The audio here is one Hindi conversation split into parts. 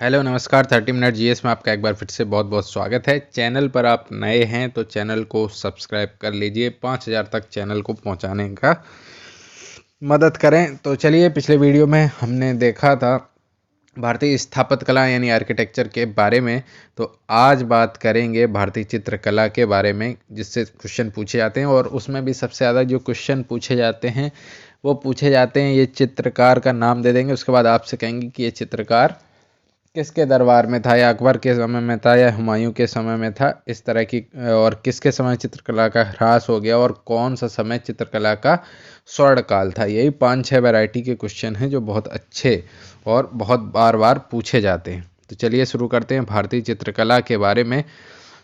हेलो नमस्कार 30 मिनट जीएस में आपका एक बार फिर से बहुत बहुत स्वागत है। चैनल पर आप नए हैं तो चैनल को सब्सक्राइब कर लीजिए। 5000 तक चैनल को पहुंचाने का मदद करें। तो चलिए, पिछले वीडियो में हमने देखा था भारतीय स्थापत्य कला यानी आर्किटेक्चर के बारे में। तो आज बात करेंगे भारतीय चित्रकला के बारे में, जिससे क्वेश्चन पूछे जाते हैं। और उसमें भी सबसे ज़्यादा जो क्वेश्चन पूछे जाते हैं वो पूछे जाते हैं, ये चित्रकार का नाम दे देंगे, उसके बाद आपसे कहेंगे कि ये चित्रकार किसके दरबार में था, या अकबर के समय में था या हुमायूं के समय में था, इस तरह की। और किसके समय चित्रकला का ह्रास हो गया और कौन सा समय चित्रकला का स्वर्ण काल था। यही 5-6 वैरायटी के क्वेश्चन हैं जो बहुत अच्छे और बहुत बार बार पूछे जाते हैं। तो चलिए शुरू करते हैं भारतीय चित्रकला के बारे में।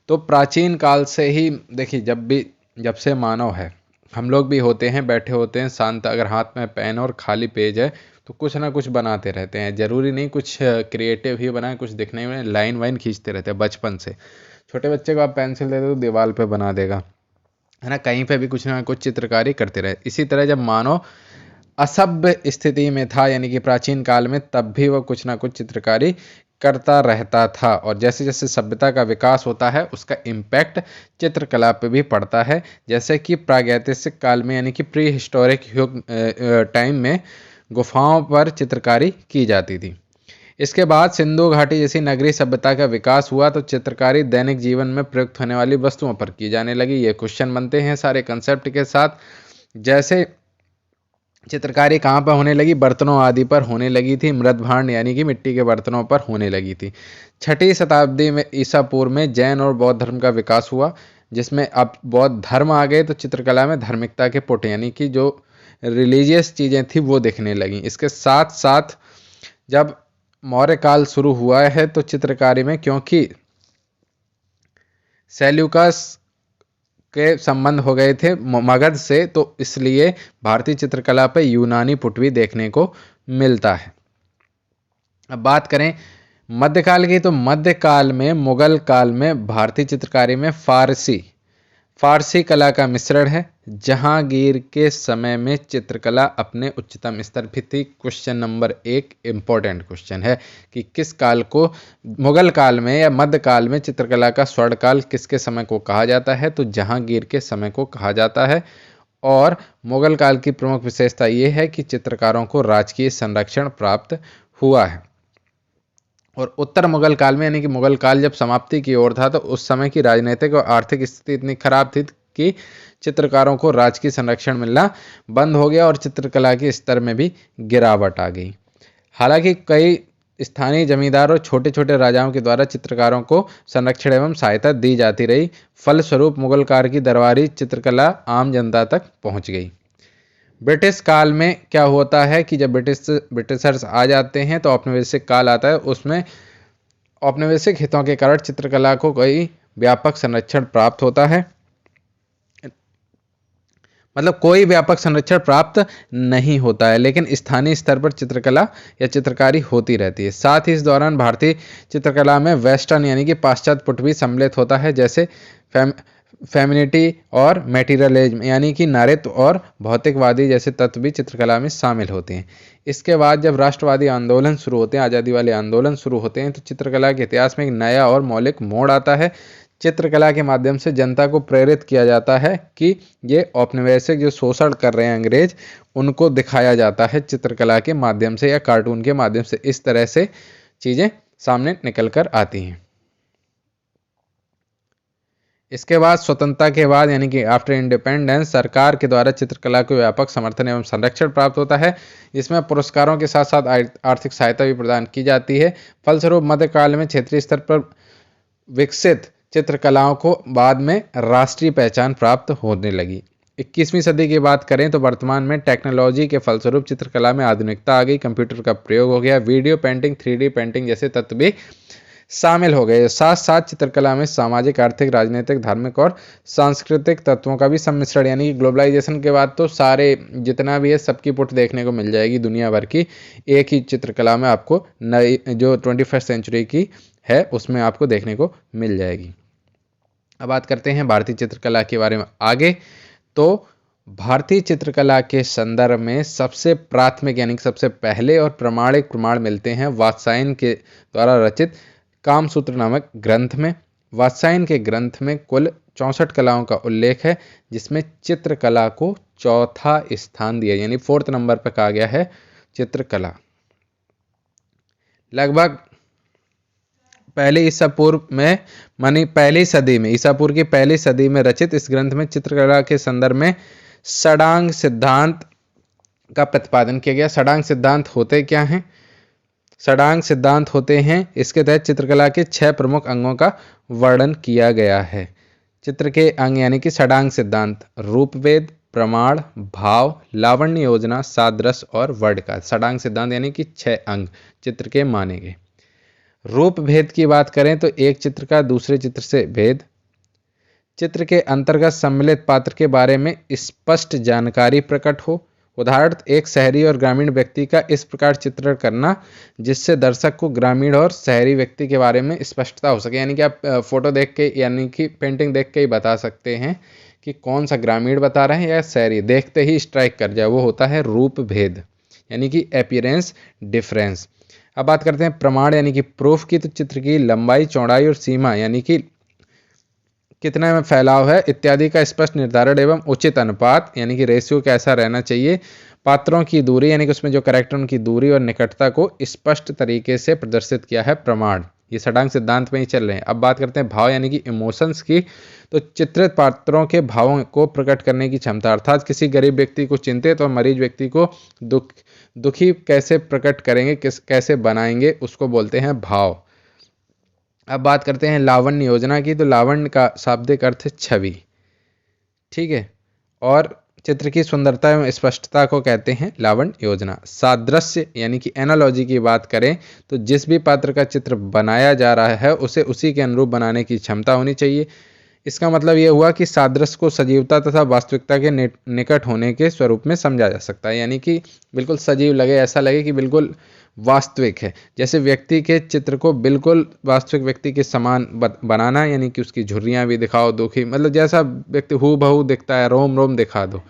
तो प्राचीन काल से ही देखिए, जब से मानव है, हम लोग भी होते हैं, बैठे होते हैं शांत, अगर हाथ में पेन और खाली पेज है तो कुछ ना कुछ बनाते रहते हैं। ज़रूरी नहीं कुछ क्रिएटिव ही बनाए, कुछ दिखने में लाइन वाइन खींचते रहते हैं बचपन से। छोटे बच्चे को आप पेंसिल दे दो तो दीवार पे बना देगा, है ना। कहीं पे भी कुछ ना कुछ चित्रकारी करते रहे। इसी तरह जब मानव असभ्य स्थिति में था यानी कि प्राचीन काल में, तब भी वो कुछ ना कुछ चित्रकारी करता रहता था। और जैसे जैसे सभ्यता का विकास होता है उसका इम्पैक्ट चित्रकला पे भी पड़ता है। जैसे कि प्रागैतिहासिक काल में यानी कि प्री हिस्टोरिक युग टाइम में गुफाओं पर चित्रकारी की जाती थी। इसके बाद सिंधु घाटी जैसी नगरीय सभ्यता का विकास हुआ तो चित्रकारी दैनिक जीवन में प्रयुक्त होने वाली वस्तुओं पर की जाने लगी। ये क्वेश्चन बनते हैं सारे कंसेप्ट के साथ। जैसे चित्रकारी कहाँ पर होने लगी, बर्तनों आदि पर होने लगी थी। मृद भांड यानी कि मिट्टी के बर्तनों पर होने लगी थी। 6ठी शताब्दी में ईसा पूर्व में जैन और बौद्ध धर्म का विकास हुआ, जिसमें अब बौद्ध धर्म आ गए तो चित्रकला में धार्मिकता के पुट यानी कि जो रिलीजियस चीज़ें थी वो दिखने लगी। इसके साथ साथ जब मौर्य काल शुरू हुआ है तो चित्रकारी में, क्योंकि सेल्यूकस के संबंध हो गए थे मगध से, तो इसलिए भारतीय चित्रकला पे यूनानी पुट भी देखने को मिलता है। अब बात करें मध्यकाल की, तो मध्यकाल में, मुगल काल में भारतीय चित्रकारी में फारसी कला का मिश्रण है। जहांगीर के समय में चित्रकला अपने उच्चतम स्तर पर थी। क्वेश्चन नंबर 1 इंपॉर्टेंट क्वेश्चन है कि किस काल को, मुगल काल में या मध्यकाल में, चित्रकला का स्वर्ण काल किसके समय को कहा जाता है, तो जहांगीर के समय को कहा जाता है। और मुगल काल की प्रमुख विशेषता ये है कि चित्रकारों को राजकीय संरक्षण प्राप्त हुआ है। और उत्तर मुगल काल में यानी कि मुगल काल जब समाप्ति की ओर था तो उस समय की राजनीतिक और आर्थिक स्थिति इतनी खराब थी कि चित्रकारों को राजकीय संरक्षण मिलना बंद हो गया और चित्रकला के स्तर में भी गिरावट आ गई। हालांकि कई स्थानीय जमींदार और छोटे छोटे राजाओं के द्वारा चित्रकारों को संरक्षण एवं सहायता दी जाती रही। फलस्वरूप मुगल काल की दरबारी चित्रकला आम जनता तक पहुंच गई। ब्रिटिश काल में क्या होता है कि जब ब्रिटिशर्स आ जाते हैं तो औपनिवेशिक काल आता है। उसमें औपनिवेशिक हितों के कारण चित्रकला को कोई व्यापक संरक्षण प्राप्त होता है, मतलब कोई व्यापक संरक्षण प्राप्त नहीं होता है, लेकिन स्थानीय स्तर पर चित्रकला या चित्रकारी होती रहती है। साथ ही इस दौरान भारतीय चित्रकला में वेस्टर्न यानी कि पाश्चात्य पुट भी सम्मिलित होता है, जैसे फेमिनिटी और मेटीरियलिज्म यानी कि नारीत्व और भौतिकवादी जैसे तत्व भी चित्रकला में शामिल होते हैं। इसके बाद जब राष्ट्रवादी आंदोलन शुरू होते हैं, आज़ादी वाले आंदोलन शुरू होते हैं, तो चित्रकला के इतिहास में एक नया और मौलिक मोड़ आता है। चित्रकला के माध्यम से जनता को प्रेरित किया जाता है कि ये औपनिवेशिक जो शोषण कर रहे हैं अंग्रेज, उनको दिखाया जाता है चित्रकला के माध्यम से या कार्टून के माध्यम से। इस तरह से चीज़ें सामने निकल कर आती हैं। इसके बाद स्वतंत्रता के बाद यानी कि आफ्टर इंडिपेंडेंस, सरकार के द्वारा चित्रकला को व्यापक समर्थन एवं संरक्षण प्राप्त होता है। इसमें पुरस्कारों के साथ साथ आर्थिक सहायता भी प्रदान की जाती है। फलस्वरूप मध्यकाल में क्षेत्रीय स्तर पर विकसित चित्रकलाओं को बाद में राष्ट्रीय पहचान प्राप्त होने लगी। 21वीं सदी की बात करें तो वर्तमान में टेक्नोलॉजी के फलस्वरूप चित्रकला में आधुनिकता आ गई। कंप्यूटर का प्रयोग हो गया, वीडियो पेंटिंग, 3D पेंटिंग जैसे तत्व भी शामिल हो गए। साथ साथ चित्रकला में सामाजिक, आर्थिक, राजनीतिक, धार्मिक और सांस्कृतिक तत्वों का भी सम्मिश्रण यानी कि ग्लोबलाइजेशन के बाद तो सारे जितना भी है सबकी पुट देखने को मिल जाएगी दुनिया भर की, एक ही चित्रकला में आपको नई जो 21st सेंचुरी की है उसमें आपको देखने को मिल जाएगी। अब बात करते हैं भारतीय चित्रकला के बारे में आगे। तो भारतीय चित्रकला के संदर्भ में सबसे प्राथमिक यानी कि सबसे पहले और प्रामाणिक प्रमाण मिलते हैं वात्स्यायन के द्वारा रचित कामसूत्र नामक ग्रंथ में। वात्स्यायन के ग्रंथ में कुल 64 कलाओं का उल्लेख है, जिसमें चित्रकला को चौथा स्थान दिया, यानी 4th नंबर पर कहा गया है चित्रकला। लगभग पहले ईसा पूर्व में मानी पहली सदी में, ईसा पूर्व की पहली सदी में रचित इस ग्रंथ में चित्रकला के संदर्भ में षडांग सिद्धांत का प्रतिपादन किया गया। षडांग सिद्धांत होते क्या हैं? षडांग सिद्धांत होते हैं, इसके तहत चित्रकला के 6 प्रमुख अंगों का वर्णन किया गया है। चित्र के अंग यानी कि षडांग सिद्धांत रूपवेद, प्रमाण, भाव, लावण्य योजना, सादृश्य और वर्णकार। षडांग सिद्धांत यानी कि 6 अंग चित्र के माने गए। रूप भेद की बात करें तो एक चित्र का दूसरे चित्र से भेद, चित्र के अंतर्गत सम्मिलित पात्र के बारे में स्पष्ट जानकारी प्रकट हो। उदाहरण, एक शहरी और ग्रामीण व्यक्ति का इस प्रकार चित्रण करना जिससे दर्शक को ग्रामीण और शहरी व्यक्ति के बारे में स्पष्टता हो सके। यानी कि आप फोटो देख के यानी कि पेंटिंग देख के ही बता सकते हैं कि कौन सा ग्रामीण बता रहे हैं या शहरी, देखते ही स्ट्राइक कर जाए, वो होता है रूप भेद यानी कि अपीयरेंस डिफरेंस। अब बात करते हैं प्रमाण यानी कि प्रूफ की। तो चित्र की लंबाई, चौड़ाई और सीमा यानी कि कितने में फैलाव है इत्यादि का स्पष्ट निर्धारण एवं उचित अनुपात यानी कि रेशियो कैसा रहना चाहिए। पात्रों की दूरी यानी कि उसमें जो कैरेक्टर उनकी दूरी और निकटता को स्पष्ट तरीके से प्रदर्शित किया है प्रमाण। ये षडांग सिद्धांत में ही चल रहे हैं। अब बात करते हैं भाव यानी कि इमोशंस की। तो चित्रित पात्रों के भावों को प्रकट करने की क्षमता, अर्थात किसी गरीब व्यक्ति को चिंतित और मरीज व्यक्ति को दुखी कैसे प्रकट करेंगे, कैसे बनाएंगे, उसको बोलते हैं भाव। अब बात करते हैं लावण्य योजना की। तो लावण्य का शाब्दिक अर्थ है छवि, ठीक है, और चित्र की सुंदरता एवं स्पष्टता को कहते हैं लावण्य योजना। सादृश्य यानी कि एनालॉजी की बात करें तो जिस भी पात्र का चित्र बनाया जा रहा है उसे उसी के अनुरूप बनाने की क्षमता होनी चाहिए। इसका मतलब यह हुआ कि सादृश्य को सजीवता तथा वास्तविकता के निकट होने के स्वरूप में समझा जा सकता है, यानी कि बिल्कुल सजीव लगे, ऐसा लगे कि बिल्कुल वास्तविक है। जैसे व्यक्ति के चित्र को बिल्कुल वास्तविक व्यक्ति के समान बनाना, यानी कि उसकी झुर्रियाँ भी दिखाओ, दुखी, मतलब जैसा व्यक्ति हूबहू दिखता है, रोम रोम दिखा दो,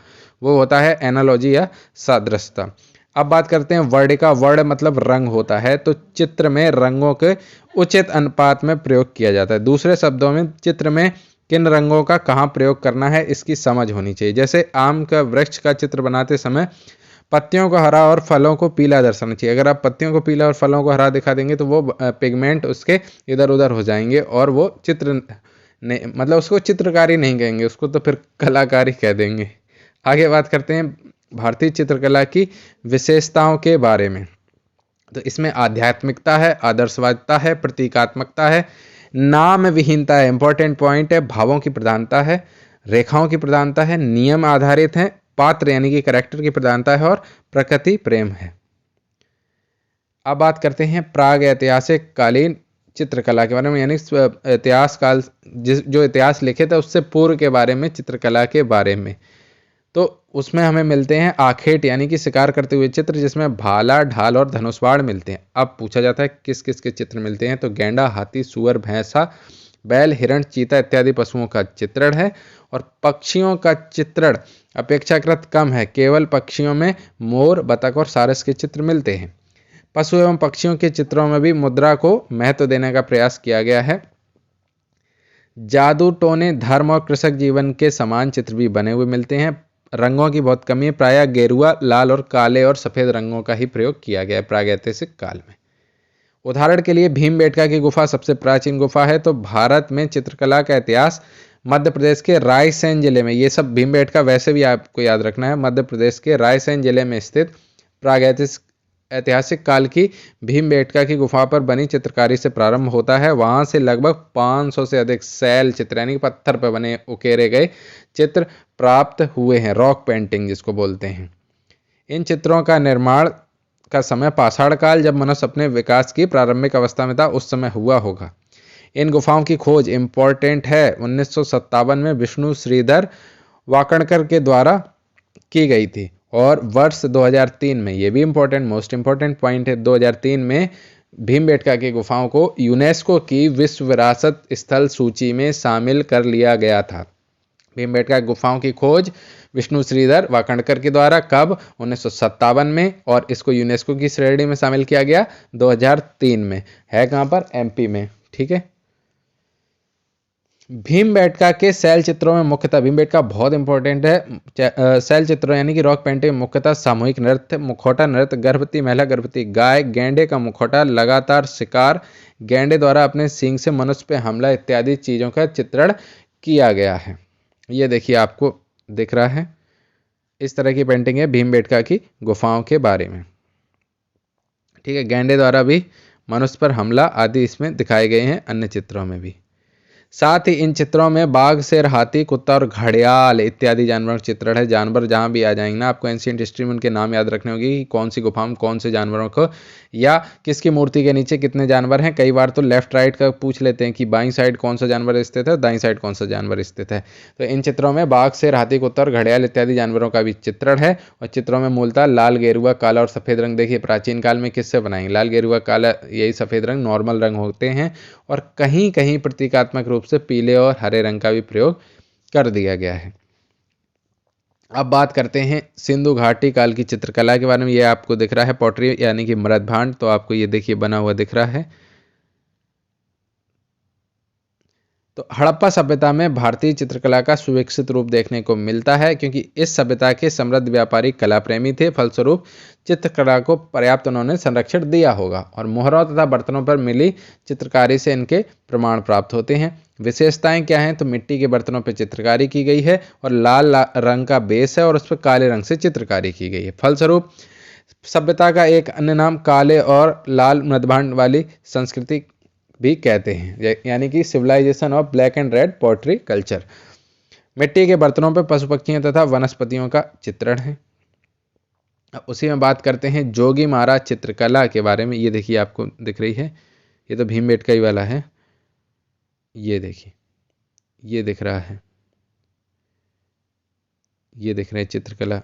वो होता है एनालॉजी या सादृश्यता। अब बात करते हैं वर्ण का। वर्ण मतलब रंग होता है, तो चित्र में रंगों के उचित अनुपात में प्रयोग किया जाता है। दूसरे शब्दों में चित्र में किन रंगों का कहाँ प्रयोग करना है इसकी समझ होनी चाहिए। जैसे आम का वृक्ष का चित्र बनाते समय पत्तियों को हरा और फलों को पीला दर्शाना चाहिए। अगर आप पत्तियों को पीला और फलों को हरा दिखा देंगे तो वो पिगमेंट उसके इधर उधर हो जाएंगे और वो चित्र नहीं, मतलब उसको चित्रकारी नहीं कहेंगे, उसको तो फिर कलाकारी कह देंगे। आगे बात करते हैं भारतीय चित्रकला की विशेषताओं के बारे में। तो इसमें आध्यात्मिकता है, आदर्शवादिता है, प्रतीकात्मकता है, नाम विहीनता है, इंपॉर्टेंट पॉइंट है, भावों की प्रधानता है, रेखाओं की प्रधानता है, नियम आधारित है, पात्र यानी कि कैरेक्टर की प्रधानता है और प्रकृति प्रेम है। अब बात करते हैं प्राग ऐतिहासिक कालीन चित्रकला के बारे में, यानी इतिहास काल जो इतिहास लिखे थे उससे पूर्व के बारे में, चित्रकला के बारे में। तो उसमें हमें मिलते हैं आखेट यानी कि शिकार करते हुए चित्र, जिसमें भाला, ढाल और धनुष बाण मिलते हैं। अब पूछा जाता है किस किस के चित्र मिलते हैं, तो गेंडा, हाथी, सुअर, भैंसा, बैल, हिरण, चीता इत्यादि पशुओं का चित्रण है। और पक्षियों का चित्रण अपेक्षाकृत कम है, केवल पक्षियों में मोर, बतख और सारस के चित्र मिलते हैं। पशु एवं पक्षियों के चित्रों में भी मुद्रा को महत्व देने का प्रयास किया गया है। जादू टोने, धर्म और कृषक जीवन के समान चित्र भी बने हुए मिलते हैं। रंगों की बहुत कमी है, प्रायः गेरुआ, लाल और काले और सफेद रंगों का ही प्रयोग किया गया है प्रागैतिहासिक काल में। उदाहरण के लिए भीमबेटका की गुफा सबसे प्राचीन गुफा है। तो भारत में चित्रकला का इतिहास मध्य प्रदेश के रायसेन जिले में, ये सब भीमबेटका वैसे भी आपको याद रखना है, मध्य प्रदेश के रायसेन जिले में स्थित प्रागैतिहासिक काल की भीमबेटका की गुफा पर बनी चित्रकारी से प्रारंभ होता है। वहां से लगभग 500 से अधिक शैल चित्र यानी पत्थर पर बने उकेरे गए चित्र प्राप्त हुए हैं, रॉक पेंटिंग जिसको बोलते हैं। इन चित्रों का निर्माण का समय पाषाण काल, जब मनुष्य अपने विकास की प्रारंभिक अवस्था में था, उस समय हुआ होगा। इन गुफाओं की खोज इंपॉर्टेंट है 1957 में विष्णु श्रीधर वाकणकर के द्वारा की गई थी। और वर्ष 2003 में, ये भी इंपॉर्टेंट, मोस्ट इंपॉर्टेंट पॉइंट है, 2003 में भीमबेटका की गुफाओं को यूनेस्को की विश्व विरासत स्थल सूची में शामिल कर लिया गया था। भीमबेटका गुफाओं की खोज विष्णु श्रीधर वाकणकर के द्वारा कब? 1957 में। और इसको यूनेस्को की श्रेणी में शामिल किया गया 2003 में। है कहाँ पर? एमपी में। ठीक है। भीमबेटका के शैल चित्रों में मुख्यतः, भीमबेटका बहुत इंपॉर्टेंट है, शैल चित्रों यानी कि रॉक पेंटिंग में मुख्यतः सामूहिक नृत्य, मुखौटा नृत्य, गर्भवती महिला, गर्भवती गाय, गैंडे का मुखौटा, लगातार शिकार, गैंडे द्वारा अपने सींग से मनुष्य पे हमला इत्यादि चीजों का चित्रण किया गया है। ये देखिए आपको दिख रहा है, इस तरह की पेंटिंग है भीमबेटका की गुफाओं के बारे में। ठीक है। गैंडे द्वारा भी मनुष्य पर हमला आदि इसमें दिखाए गए हैं, अन्य चित्रों में भी। साथ ही इन चित्रों में बाघ, शेर, हाथी, कुत्ता और घड़ियाल इत्यादि जानवरों का चित्रण है। जानवर जहां भी आ जाएंगे ना, आपको एंशिएंट हिस्ट्री में उनके नाम याद रखने होंगे कि कौन सी गुफा में कौन से जानवरों को या किसकी मूर्ति के नीचे कितने जानवर हैं। कई बार तो लेफ्ट राइट का पूछ लेते हैं कि बाईं साइड कौन सा जानवर स्थित है, दाईं साइड कौन सा जानवर स्थित है। तो इन चित्रों में बाघ, शेर, हाथी, कुत्ता और घड़ियाल इत्यादि जानवरों का भी चित्रण है। और चित्रों में मूलतः लाल, गेरुआ, काला और सफेद रंग, देखिए प्राचीन काल में किससे बनाएंगे? लाल, गेरुआ, काला, यही सफेद रंग नॉर्मल रंग होते हैं। और कहीं कहीं प्रतीकात्मक रूप से पीले और हरे रंग का भी प्रयोग कर दिया गया है। अब बात करते हैं सिंधु घाटी काल की चित्रकला के बारे में। ये आपको दिख रहा है पॉटरी यानी कि मृद भांड, तो आपको ये देखिए बना हुआ दिख रहा है। तो हड़प्पा सभ्यता में भारतीय चित्रकला का सुविकसित रूप देखने को मिलता है, क्योंकि इस सभ्यता के समृद्ध व्यापारी कला प्रेमी थे। फलस्वरूप चित्रकला को पर्याप्त उन्होंने संरक्षण दिया होगा। और मोहरों तथा बर्तनों पर मिली चित्रकारी से इनके प्रमाण प्राप्त होते हैं। विशेषताएं क्या हैं? तो मिट्टी के बर्तनों पर चित्रकारी की गई है और लाल रंग का बेस है और उस पर काले रंग से चित्रकारी की गई है। फलस्वरूप सभ्यता का एक अन्य नाम काले और लाल मृदभांड वाली संस्कृति भी कहते हैं, यानी कि civilisation of black and red pottery culture. मिट्टी के बर्तनों पर पशु पक्षियों तथा वनस्पतियों का चित्रण है। उसी में बात करते हैं जोगी मारा चित्रकला के बारे में। ये देखिए आपको दिख रही है, ये तो भीमबेटका ही वाला है। ये देखिए, ये दिख रहा है, ये दिख रहा है चित्रकला।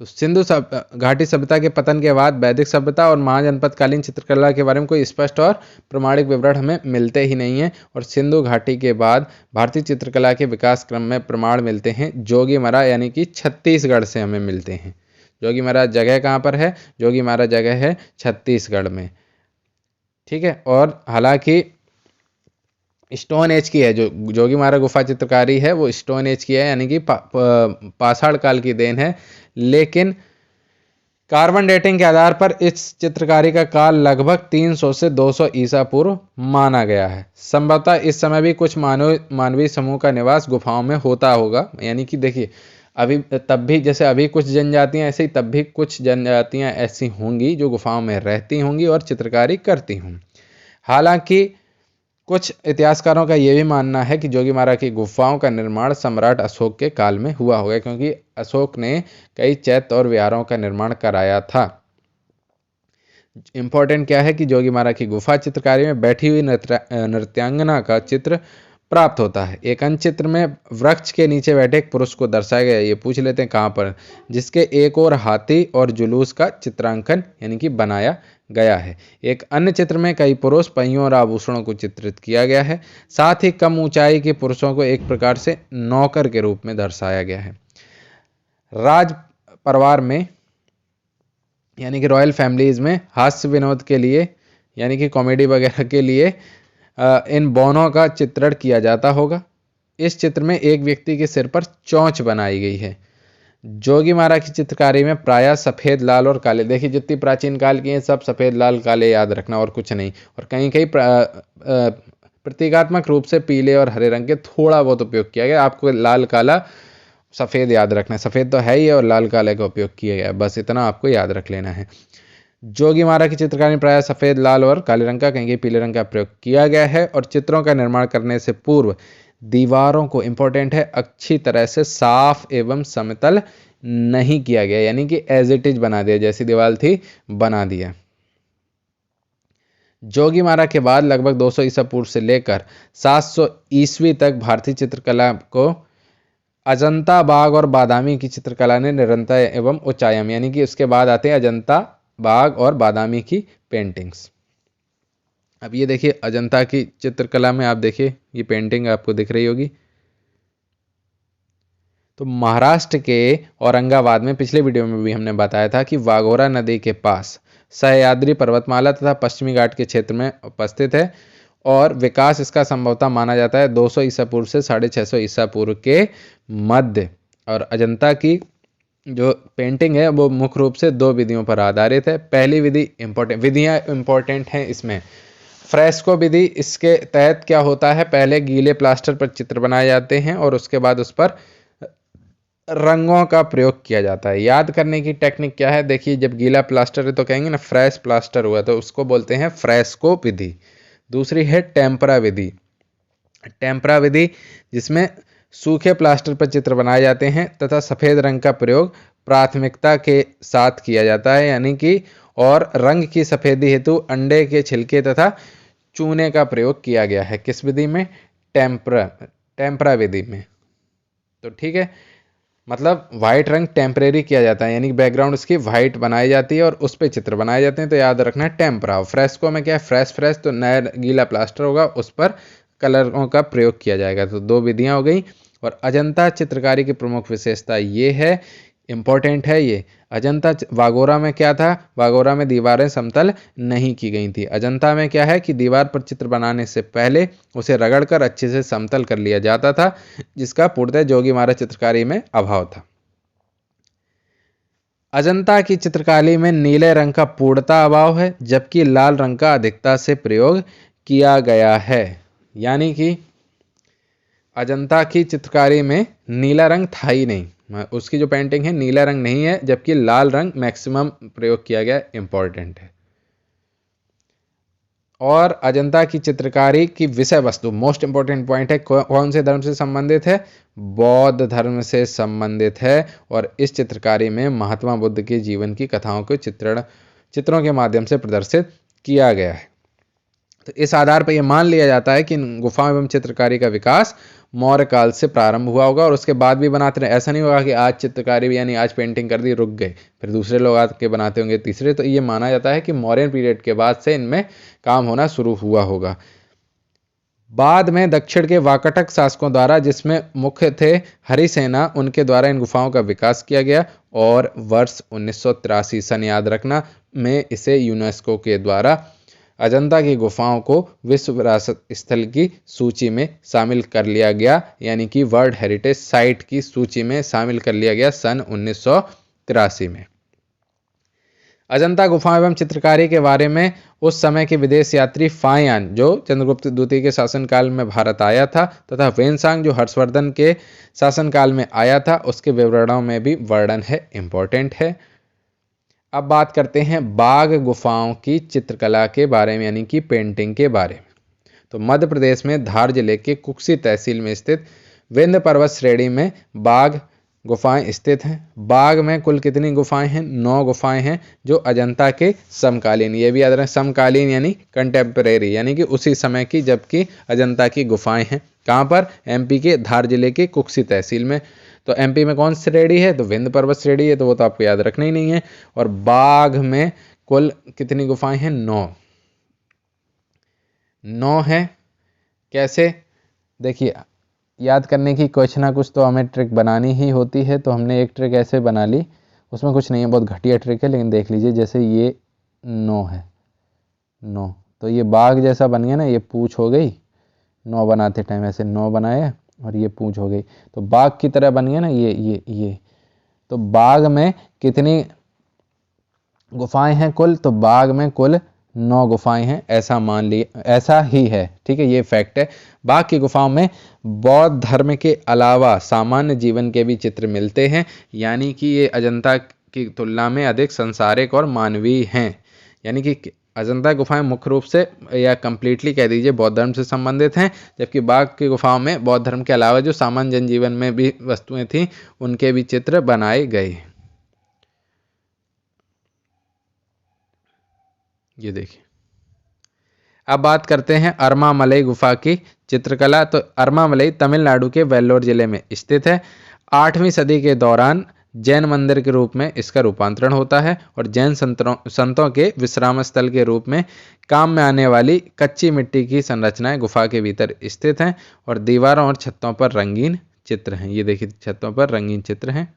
तो सिंधु घाटी सभ्यता के पतन के बाद वैदिक सभ्यता और महाजनपदकालीन चित्रकला के बारे में कोई स्पष्ट और प्रमाणिक विवरण हमें मिलते ही नहीं है। और सिंधु घाटी के बाद भारतीय चित्रकला के विकास क्रम में प्रमाण मिलते हैं जोगीमरा यानी कि छत्तीसगढ़ से हमें मिलते हैं। जोगीमरा जगह कहाँ पर है? जोगीमरा जगह है छत्तीसगढ़ में। ठीक है। और हालांकि स्टोन एज की है, जो जोगीमारा गुफा चित्रकारी है वो स्टोन एज की है, यानी कि पाषाण काल की देन है। लेकिन कार्बन डेटिंग के आधार पर इस चित्रकारी का काल लगभग 300 से 200 ईसा पूर्व माना गया है। संभवतः इस समय भी कुछ मानवीय समूह का निवास गुफाओं में होता होगा। यानी कि देखिए अभी तब भी जैसे अभी कुछ जनजातियां ऐसे ही तब भी कुछ जनजातियां ऐसी होंगी जो गुफाओं में रहती होंगी और चित्रकारी करती होंगी। हालांकि कुछ इतिहासकारों का यह भी मानना है कि जोगीमारा की गुफाओं का निर्माण सम्राट अशोक के काल में हुआ होगा, क्योंकि अशोक ने कई चैत्य और विहारों का निर्माण कराया था। इंपॉर्टेंट क्या है कि जोगीमारा की गुफा चित्रकारी में बैठी हुई नृत्यांगना का चित्र प्राप्त होता है। एक अन्य चित्र में वृक्ष के नीचे बैठे एक पुरुष को दर्शाया गया है। ये पूछ लेते हैं कहाँ पर? जिसके एक और हाथी और जुलूस का चित्रांकन यानी कि बनाया गया है। एक अन्य चित्र में कई पुरुष, पहियों और आभूषणों को चित्रित किया गया है। साथ ही कम ऊंचाई के पुरुषों को एक प्रकार से नौकर के रूप में दर्शाया गया है। राज परिवार में यानी कि रॉयल फैमिलीज में हास्य विनोद के लिए यानी कि कॉमेडी वगैरह के लिए इन बौनों का चित्रण किया जाता होगा। इस चित्र में एक व्यक्ति के सिर पर चोंच बनाई गई है। जोगीमारा की चित्रकारी में प्रायः सफ़ेद, लाल और काले, देखिए जितनी प्राचीन काल की हैं सब सफ़ेद, लाल, काले याद रखना और कुछ नहीं। और कहीं कहीं प्रतीकात्मक रूप से पीले और हरे रंग के थोड़ा बहुत उपयोग किया गया। आपको लाल, काला, सफ़ेद याद रखना है। सफ़ेद तो है ही और लाल काले का उपयोग किया गया, बस इतना आपको याद रख लेना है। जोगीमारा की चित्रकारी में प्रायः सफ़ेद, लाल और काले रंग का, कहीं कहीं पीले रंग का प्रयोग किया गया है। और चित्रों का निर्माण करने से पूर्व दीवारों को, इंपॉर्टेंट है, अच्छी तरह से साफ एवं समतल नहीं किया गया, यानी कि एज इट इज बना दिया, जैसी दीवार थी बना दिया। जोगीमारा के बाद लगभग 200 ईसा पूर्व से लेकर 700 ईस्वी तक भारतीय चित्रकला को अजंता, बाघ और बादामी की चित्रकला ने निरंतर एवं उच्चायम, यानी कि उसके बाद आते हैं अजंता, बाघ और बादामी की पेंटिंग्स। अब ये देखिए अजंता की चित्रकला में आप देखिए ये पेंटिंग आपको दिख रही होगी। तो महाराष्ट्र के औरंगाबाद में पिछले वीडियो में भी हमने बताया था कि वाघोरा नदी के पास सह्याद्री पर्वतमाला तथा पश्चिमी घाट के क्षेत्र में उपस्थित है और विकास इसका संभवतः माना जाता है 200 ईसा पूर्व से 650 ईसा पूर्व के मध्य। और अजंता की जो पेंटिंग है वो मुख्य रूप से 2 विधियों पर आधारित है। पहली विधि विधियां इंपॉर्टेंट हैं इसमें। फ्रेस्को विधि, इसके तहत क्या होता है, पहले गीले प्लास्टर पर चित्र बनाए जाते हैं और उसके बाद उस पर रंगों का प्रयोग किया जाता है। याद करने की टेक्निक क्या है, देखिए जब गीला प्लास्टर है तो कहेंगे ना फ्रेश प्लास्टर हुआ, तो उसको बोलते हैं फ्रेस्को विधि। दूसरी है टेम्परा विधि। टेम्परा विधि जिसमें सूखे प्लास्टर पर चित्र बनाए जाते हैं तथा सफ़ेद रंग का प्रयोग प्राथमिकता के साथ किया जाता है, यानी कि और रंग की सफ़ेदी हेतु अंडे के छिलके तथा चूने का प्रयोग किया गया है। किस विधि में? टेम्परा विधि में। तो ठीक है, मतलब वाइट रंग टेम्परेरी किया जाता है, यानी बैकग्राउंड उसकी वाइट बनाई जाती है और उस पर चित्र बनाए जाते हैं। तो याद रखना है टेम्परा। फ्रेस्को में क्या है, फ्रेश तो नया गीला प्लास्टर होगा, उस पर कलरों का प्रयोग किया जाएगा। तो 2 विधियां हो गई। और अजंता चित्रकारी की प्रमुख विशेषता ये है, इंपॉर्टेंट है ये, अजंता वागोरा में क्या था, वागोरा में दीवारें समतल नहीं की गई थी। अजंता में क्या है कि दीवार पर चित्र बनाने से पहले उसे रगड़कर अच्छे से समतल कर लिया जाता था, जिसका पूर्णतः जोगीमारा चित्रकारी में अभाव था। अजंता की चित्रकारी में नीले रंग का पूर्णतः अभाव है, जबकि लाल रंग का अधिकता से प्रयोग किया गया है। यानी कि अजंता की चित्रकारी में नीला रंग था ही नहीं, उसकी जो पेंटिंग है नीला रंग नहीं है, जबकि लाल रंग मैक्सिमम प्रयोग किया गया, इंपॉर्टेंट है। और अजंता की चित्रकारी की विषय वस्तु, मोस्ट इंपॉर्टेंट पॉइंट है, कौन से धर्म से संबंधित है? बौद्ध धर्म से संबंधित है। और इस चित्रकारी में महात्मा बुद्ध के जीवन की कथाओं को चित्रों के माध्यम से प्रदर्शित किया गया है। तो इस आधार पर यह मान लिया जाता है कि गुफा एवं चित्रकारी का विकास मौर्य काल से प्रारंभ हुआ होगा और उसके बाद भी बनाते रहे। ऐसा नहीं होगा कि आज चित्रकारी यानी आज पेंटिंग कर दी रुक गए, फिर दूसरे लोग आके बनाते होंगे तीसरे। तो ये माना जाता है कि मौर्यन पीरियड के बाद से इनमें काम होना शुरू हुआ होगा। बाद में दक्षिण के वाकाटक शासकों द्वारा, जिसमें मुख्य थे हरिसेना, उनके द्वारा इन गुफाओं का विकास किया गया और वर्ष 1983 सन याद रखना में इसे यूनेस्को के द्वारा अजंता की गुफाओं को विश्व विरासत स्थल की सूची में शामिल कर लिया गया, यानी कि वर्ल्ड हेरिटेज साइट की सूची में शामिल कर लिया गया सन 1983 में। अजंता गुफा एवं चित्रकारी के बारे में उस समय के विदेश यात्री फायान, जो चंद्रगुप्त द्वितीय के शासनकाल में भारत आया था, तथा वेनसांग, जो हर्षवर्धन के शासनकाल में आया था, उसके विवरणों में भी वर्णन है, इंपॉर्टेंट है। अब बात करते हैं बाघ गुफाओं की चित्रकला के बारे में, यानी कि पेंटिंग के बारे में। तो मध्य प्रदेश में धार जिले के कुक्सी तहसील में स्थित विंध्य पर्वत श्रेणी में बाघ गुफाएं स्थित हैं। बाघ में कुल कितनी गुफाएं हैं? 9 गुफाएं हैं, जो अजंता के समकालीन, ये भी याद रखें समकालीन यानी कंटेम्परेरी, यानी कि उसी समय की, जबकि अजंता की गुफाएं हैं। कहाँ पर? एमपी के धार जिले के कुक्सी तहसील में। तो एमपी में कौन सी श्रेणी है? तो विंध्य पर्वत श्रेणी है, तो वो तो आपको याद रखना ही नहीं है। और बाघ में कुल कितनी गुफाएं हैं? 9 है। कैसे? देखिए, याद करने की कुछ ना कुछ तो हमें ट्रिक बनानी ही होती है। तो हमने एक ट्रिक ऐसे बना ली, उसमें कुछ नहीं है, बहुत घटिया ट्रिक है, लेकिन देख लीजिए। जैसे ये 9 है, 9, तो ये बाघ जैसा बन गया ना, ये पूंछ हो गई, 9 बनाते टाइम ऐसे 9 बनाया और ये पूंछ हो गई, तो बाघ की तरह बन गया ना ये। तो बाघ में कितनी गुफाएं हैं कुल? तो बाघ में कुल 9 गुफाएं हैं, ऐसा मान लिए, ऐसा ही है, ठीक है, ये फैक्ट है। बाघ की गुफाओं में बौद्ध धर्म के अलावा सामान्य जीवन के भी चित्र मिलते हैं, यानी कि ये अजंता की तुलना में अधिक संसारिक और मानवीय हैं। यानी कि अजंता गुफाएं मुख्य रूप से या कंप्लीटली कह दीजिए बौद्ध धर्म से संबंधित हैं, जबकि बाघ की गुफाओं में बौद्ध धर्म के अलावा जो सामान्य जनजीवन में भी वस्तुएं थीं, उनके भी चित्र बनाए गए। ये देखिए, अब बात करते हैं अरमामलई गुफा की चित्रकला। तो अरमामलई तमिलनाडु के वेल्लोर जिले में स्थित है। 8वीं सदी के दौरान जैन मंदिर के रूप में इसका रूपांतरण होता है और जैन संतों के विश्राम स्थल के रूप में काम में आने वाली कच्ची मिट्टी की संरचनाएं गुफा के भीतर स्थित हैं और दीवारों और छतों पर रंगीन चित्र हैं। ये देखिए छतों पर रंगीन चित्र हैं।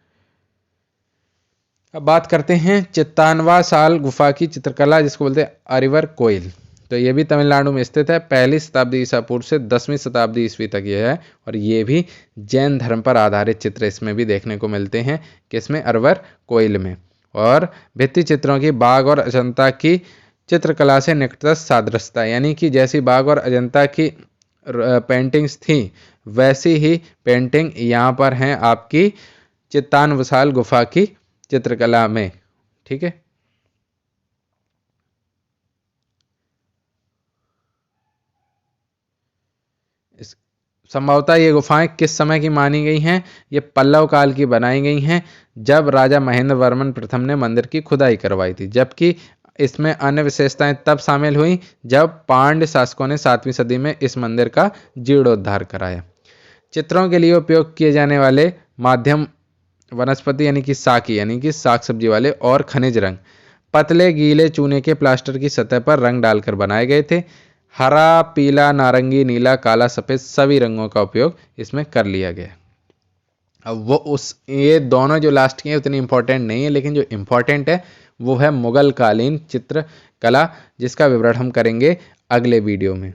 अब बात करते हैं चित्तानवा साल गुफा की चित्रकला, जिसको बोलते हैं अरिवर कोइल। तो ये भी तमिलनाडु में स्थित है। 1ली शताब्दी ईसा पूर्व से 10वीं शताब्दी ईस्वी तक ये है और ये भी जैन धर्म पर आधारित चित्र इसमें भी देखने को मिलते हैं, किसमें, अरवर कोइल में। और भित्ति चित्रों की बाघ और अजंता की चित्रकला से निकटतम सादृश्यता, यानी कि जैसी बाघ और अजंता की पेंटिंग्स थी वैसी ही पेंटिंग यहाँ पर हैं आपकी चित्तानवसाल गुफा की चित्रकला में। ठीक है, संभवतः ये गुफाएं किस समय की मानी गई हैं? ये पल्लव काल की बनाई गई हैं, जब राजा महेंद्र वर्मन प्रथम ने मंदिर की खुदाई करवाई थी। जबकि इसमें अन्य विशेषताएं तब शामिल हुई जब पांड्य शासकों ने 7वीं सदी में इस मंदिर का जीर्णोद्धार कराया। चित्रों के लिए उपयोग किए जाने वाले माध्यम वनस्पति यानी कि साकी यानी कि साग सब्जी वाले और खनिज रंग पतले गीले चूने के प्लास्टर की सतह पर रंग डालकर बनाए गए थे। हरा, पीला, नारंगी, नीला, काला, सफ़ेद सभी रंगों का उपयोग इसमें कर लिया गया। अब ये दोनों जो लास्ट की हैं उतनी इम्पोर्टेंट नहीं है, लेकिन जो इम्पोर्टेंट है वो है मुगल कालीन चित्रकला, जिसका विवरण हम करेंगे अगले वीडियो में।